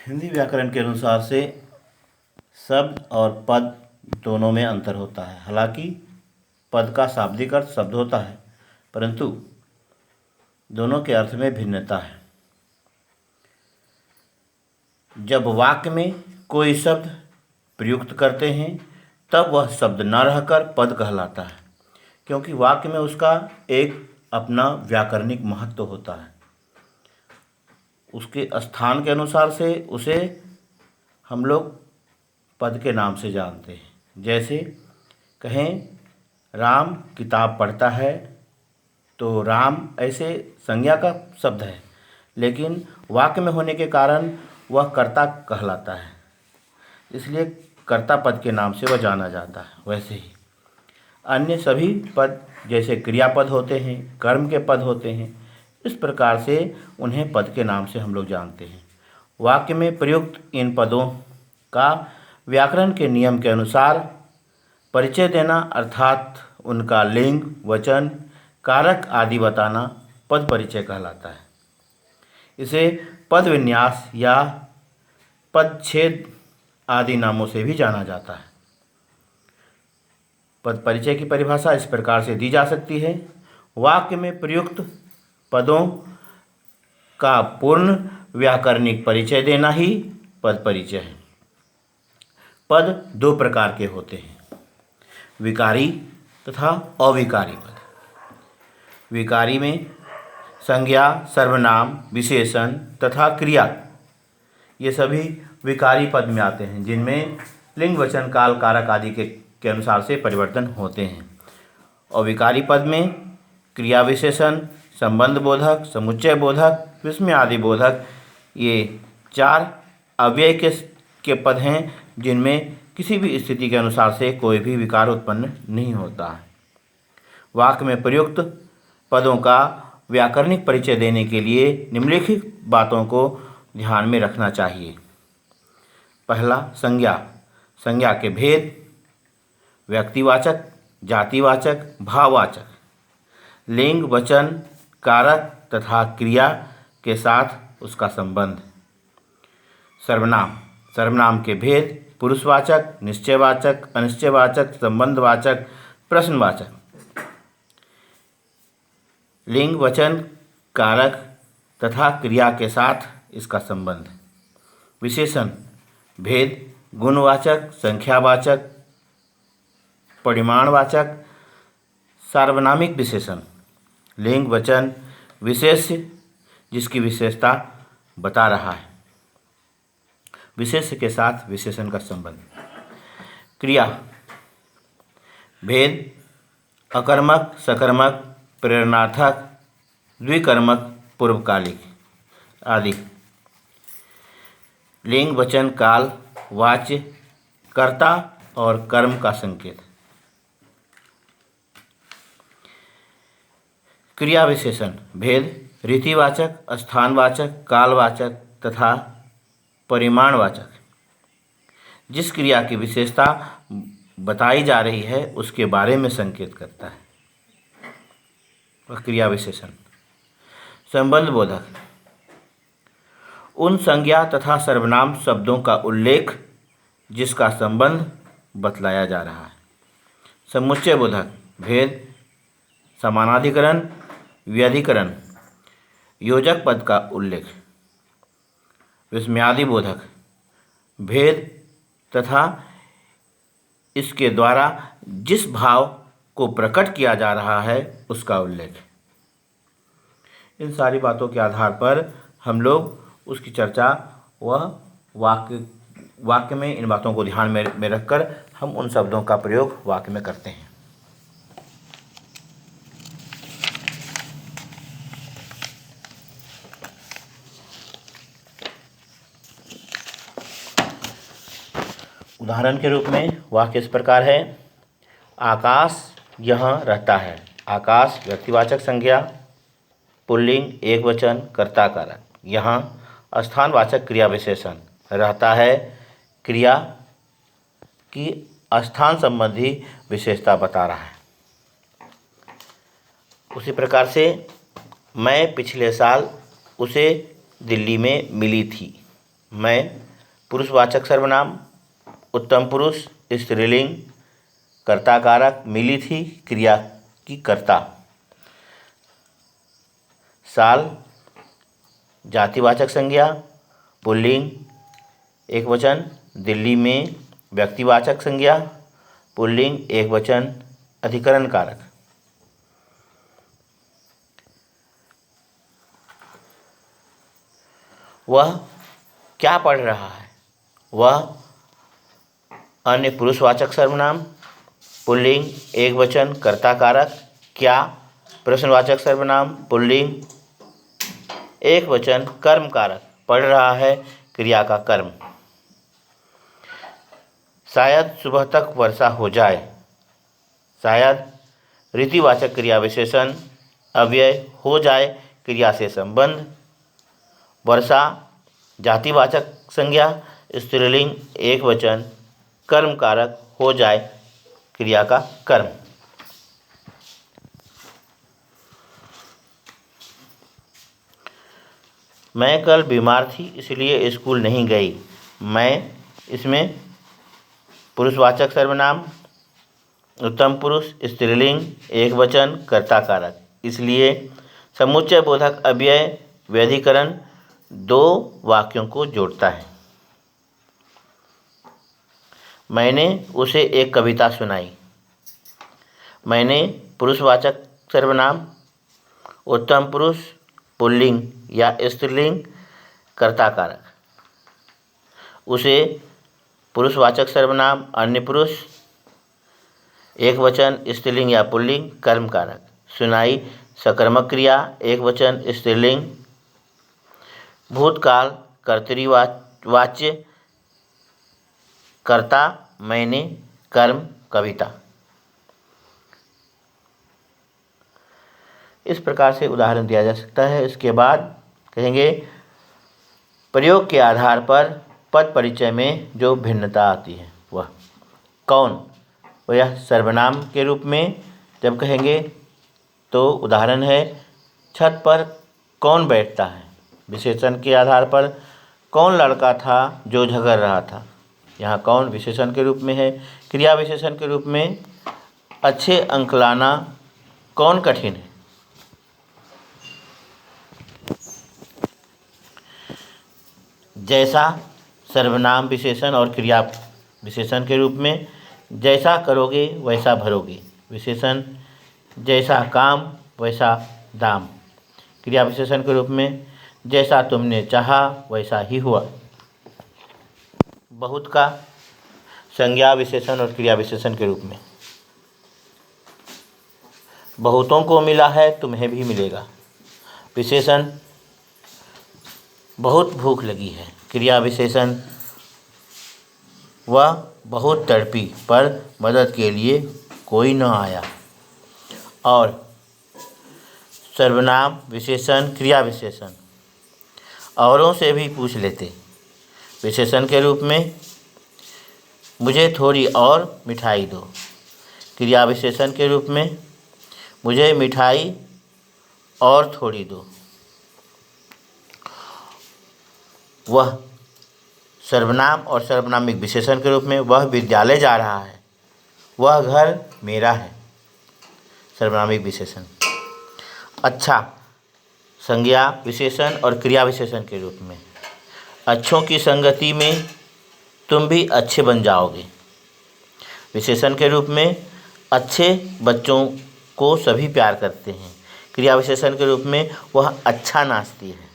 हिंदी व्याकरण के अनुसार से शब्द और पद दोनों में अंतर होता है। हालांकि पद का शाब्दिक अर्थ शब्द होता है, परंतु दोनों के अर्थ में भिन्नता है। जब वाक्य में कोई शब्द प्रयुक्त करते हैं तब वह शब्द न रहकर पद कहलाता है, क्योंकि वाक्य में उसका एक अपना व्याकरणिक महत्व होता है। उसके स्थान के अनुसार से उसे हम लोग पद के नाम से जानते हैं। जैसे कहें राम किताब पढ़ता है, तो राम ऐसे संज्ञा का शब्द है, लेकिन वाक्य में होने के कारण वह कर्ता कहलाता है, इसलिए कर्ता पद के नाम से वह जाना जाता है। वैसे ही अन्य सभी पद जैसे क्रियापद होते हैं, कर्म के पद होते हैं, इस प्रकार से उन्हें पद के नाम से हम लोग जानते हैं। वाक्य में प्रयुक्त इन पदों का व्याकरण के नियम के अनुसार परिचय देना अर्थात उनका लिंग, वचन, कारक आदि बताना पद परिचय कहलाता है। इसे पद विन्यास या पदच्छेद आदि नामों से भी जाना जाता है। पद परिचय की परिभाषा इस प्रकार से दी जा सकती है। वाक्य में प्रयुक्त पदों का पूर्ण व्याकरणिक परिचय देना ही पद परिचय है। पद दो प्रकार के होते हैं, विकारी तथा अविकारी पद। विकारी में संज्ञा, सर्वनाम, विशेषण तथा क्रिया ये सभी विकारी पद में आते हैं, जिनमें लिंग, वचन, काल, कारक आदि के अनुसार से परिवर्तन होते हैं। अविकारी पद में क्रिया विशेषण, संबंध बोधक, समुच्चय बोधक, विस्मय आदि बोधक ये चार अव्यय के पद हैं, जिनमें किसी भी स्थिति के अनुसार से कोई भी विकार उत्पन्न नहीं होता है। वाक्य में प्रयुक्त पदों का व्याकरणिक परिचय देने के लिए निम्नलिखित बातों को ध्यान में रखना चाहिए। पहला, संज्ञा। संज्ञा के भेद: व्यक्तिवाचक, जातिवाचक, भाववाचक। लिंग, वचन, कारक तथा क्रिया के साथ उसका संबंध। सर्वनाम। सर्वनाम के भेद: पुरुषवाचक, निश्चयवाचक, अनिश्चयवाचक, संबंधवाचक, प्रश्नवाचक। लिंग, वचन, कारक तथा क्रिया के साथ इसका संबंध। विशेषण भेद: गुणवाचक, संख्यावाचक, परिमाणवाचक, सार्वनामिक विशेषण। लिंग, वचन, विशेष्य जिसकी विशेषता बता रहा है, विशेष्य के साथ विशेषण का संबंध। क्रिया भेद: अकर्मक, सकर्मक, प्रेरणार्थक, द्विकर्मक, पूर्वकालिक आदि। लिंग, वचन, काल, वाच्य, कर्ता और कर्म का संकेत। क्रिया विशेषण भेद: रीतिवाचक, स्थानवाचक, कालवाचक तथा परिमाणवाचक। जिस क्रिया की विशेषता बताई जा रही है उसके बारे में संकेत करता है, वह क्रिया विशेषण। संबंध बोधक: उन संज्ञा तथा सर्वनाम शब्दों का उल्लेख जिसका संबंध बतलाया जा रहा है। समुच्चय बोधक: भेद, समानाधिकरण, व्यधिकरण, योजक पद का उल्लेख। विस्मयादि बोधक: भेद तथा इसके द्वारा जिस भाव को प्रकट किया जा रहा है उसका उल्लेख। इन सारी बातों के आधार पर हम लोग उसकी चर्चा वह वाक्य में इन बातों को ध्यान में रखकर हम उन शब्दों का प्रयोग वाक्य में करते हैं। उदाहरण के रूप में वाक्य इस प्रकार है: आकाश यहाँ रहता है। आकाश व्यक्तिवाचक संज्ञा, पुल्लिंग, एकवचन, कर्ता कारक। यहाँ स्थानवाचक क्रिया विशेषण, रहता है क्रिया की स्थान संबंधी विशेषता बता रहा है। उसी प्रकार से मैं पिछले साल उसे दिल्ली में मिली थी। मैं पुरुषवाचक सर्वनाम, उत्तम पुरुष स्त्रीलिंग, कर्ता कारक, मिली थी क्रिया की कर्ता, साल जातिवाचक संज्ञा, पुल्लिंग एकवचन, दिल्ली में व्यक्तिवाचक संज्ञा, पुल्लिंग एकवचन, अधिकरण कारक। वह क्या पढ़ रहा है? वह अन्य पुरुषवाचक सर्वनाम, पुल्लिंग एकवचन, कर्ता कारक। क्या प्रश्नवाचक सर्वनाम, पुल्लिंग एकवचन, कर्म कारक। पढ़ रहा है क्रिया का कर्म। शायद सुबह तक वर्षा हो जाए। शायद रीतिवाचक क्रिया विशेषण, अव्यय हो जाए क्रिया से संबंध। वर्षा जातिवाचक संज्ञा, स्त्रीलिंग एकवचन, कर्म कारक, हो जाए क्रिया का कर्म। मैं कल बीमार थी इसलिए स्कूल नहीं गई। मैं इसमें पुरुषवाचक सर्वनाम, उत्तम पुरुष स्त्रीलिंग एकवचन, कर्ता कारक, इसलिए समुच्चय बोधक अव्यय व्यधिकरण दो वाक्यों को जोड़ता है। मैंने उसे एक कविता सुनाई। मैंने पुरुषवाचक सर्वनाम, उत्तम पुरुष पुल्लिंग या स्त्रीलिंग, कर्ता कारक। उसे पुरुषवाचक सर्वनाम, अन्य पुरुष एकवचन, स्त्रीलिंग या पुल्लिंग, कर्म कारक। सुनाई सकर्मक क्रिया एकवचन, स्त्रीलिंग। भूतकाल कर्तृवाच्य, कर्ता मैंने, कर्म कविता। इस प्रकार से उदाहरण दिया जा सकता है। इसके बाद कहेंगे प्रयोग के आधार पर पद परिचय में जो भिन्नता आती है वह कौन। वह सर्वनाम के रूप में जब कहेंगे तो उदाहरण है छत पर कौन बैठता है। विशेषण के आधार पर कौन लड़का था जो झगड़ रहा था। यहाँ कौन विशेषण के रूप में है। क्रिया विशेषण के रूप में अच्छे अंक लाना कौन कठिन है। जैसा सर्वनाम विशेषण और क्रिया विशेषण के रूप में जैसा करोगे वैसा भरोगे। विशेषण जैसा काम वैसा दाम। क्रिया विशेषण के रूप में जैसा तुमने चाहा वैसा ही हुआ। बहुत का संज्ञा विशेषण और क्रिया विशेषण के रूप में बहुतों को मिला है तुम्हें भी मिलेगा। विशेषण बहुत भूख लगी है। क्रिया विशेषण वह बहुत तड़पी पर मदद के लिए कोई न आया। और सर्वनाम विशेषण क्रिया विशेषण औरों से भी पूछ लेते। विशेषण के रूप में मुझे थोड़ी और मिठाई दो। क्रिया विशेषण के रूप में मुझे मिठाई और थोड़ी दो। वह सर्वनाम और सर्वनामिक विशेषण के रूप में वह विद्यालय जा रहा है। वह घर मेरा है। सर्वनामिक विशेषण। अच्छा संज्ञा विशेषण और क्रिया विशेषण के रूप में अच्छों की संगति में तुम भी अच्छे बन जाओगे। विशेषण के रूप में अच्छे बच्चों को सभी प्यार करते हैं। क्रिया विशेषण के रूप में वह अच्छा नाचती है।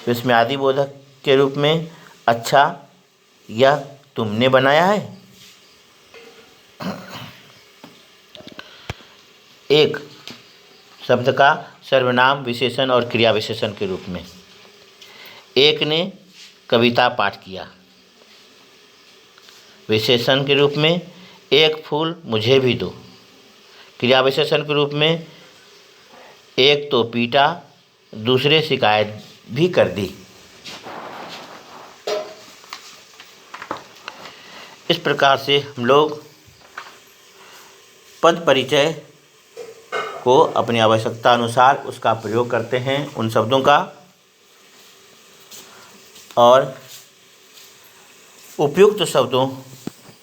विस्मयादि बोधक के रूप में अच्छा यह तुमने बनाया है। एक शब्द का सर्वनाम विशेषण और क्रिया विशेषण के रूप में एक ने कविता पाठ किया। विशेषण के रूप में एक फूल मुझे भी दो। क्रिया विशेषण के रूप में एक तो पीटा दूसरे शिकायत भी कर दी। इस प्रकार से हम लोग पद परिचय को अपनी आवश्यकता अनुसार उसका प्रयोग करते हैं उन शब्दों का। और उपयुक्त शब्दों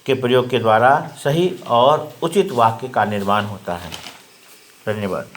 के प्रयोग के द्वारा सही और उचित वाक्य का निर्माण होता है। धन्यवाद।